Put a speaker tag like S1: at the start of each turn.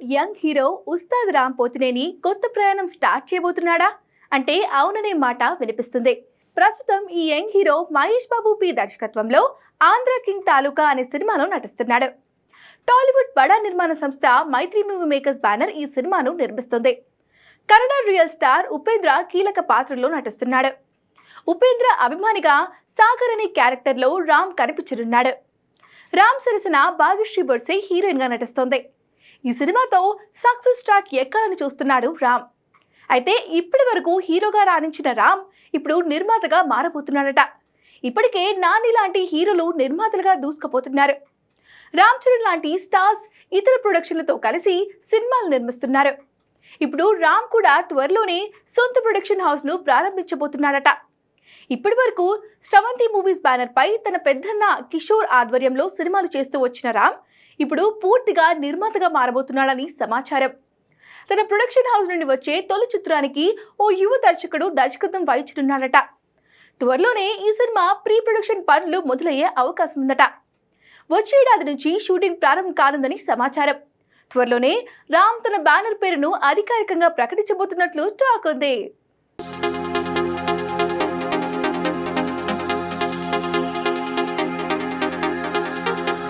S1: Tollywood young hero Ustaad Ram Pothineni కొత్త ప్రయాణం start చేయబోతున్నాడా అంటే అవుననే మాట వినిపిస్తుంది. ప్రస్తుతం ఈ young hero Mahesh Babu P దర్శకత్వంలో ఆంధ్ర కింగ్ తాలూకా అనే సినిమాలో నటిస్తున్నాడు. టాలీవుడ్ బడా నిర్మాణ సంస్థ మైత్రి మూవీ మేకర్స్ బ్యానర్ ఈ సినిమాను నిర్మిస్తుంది. కన్నడ రియల్ స్టార్ ఉపేంద్ర కీలక పాత్రలో నటిస్తున్నాడు. ఉపేంద్ర అభిమానిగా సాగర్ అనే క్యారెక్టర్లో రామ్ కనిపించనున్నాడు. రామ్ సరసన భాగ్యశ్రీ బొర్సే హీరోయిన్ గా నటిస్తోంది. ఈ సినిమాతో సక్సెస్ ట్రాక్ ఎక్కాలని చూస్తున్నాడు రామ్. అయితే ఇప్పటి వరకు హీరోగా రాణించిన రామ్ ఇప్పుడు నిర్మాతగా మారబోతున్నాడట. ఇప్పటికే నాని లాంటి హీరోలు నిర్మాతలుగా దూసుకుపోతున్నారు. రామ్ చరణ్ లాంటి స్టార్స్ ఇతర ప్రొడక్షన్లతో కలిసి సినిమాలు నిర్మిస్తున్నారు. ఇప్పుడు రామ్ కూడా త్వరలోనే సొంత ప్రొడక్షన్ హౌస్ ను ప్రారంభించబోతున్నాడట. ఇప్పటి వరకు శ్రవంతి మూవీస్ బ్యానర్ పై తన పెద్దన్న కిషోర్ ఆధ్వర్యంలో సినిమాలు చేస్తూ వచ్చిన రామ్ ఇప్పుడు పూర్తిగా నిర్మాతగా మారబోతున్నాడని సమాచారం. తన ప్రొడక్షన్ హౌస్ నుండి వచ్చే తొలి చిత్రానికి ఓ యువ దర్శకుడు దర్శకత్వం వహించనున్నాడట. త్వరలోనే ఈ సినిమా ప్రీ ప్రొడక్షన్ పనులు మొదలయ్యే అవకాశం ఉందట. వచ్చే ఏడాది నుంచి షూటింగ్ ప్రారంభం కానుందని సమాచారం. త్వరలోనే రామ్ తన బ్యానర్ పేరును అధికారికంగా ప్రకటించబోతున్నట్లు టాక్ ఉంది.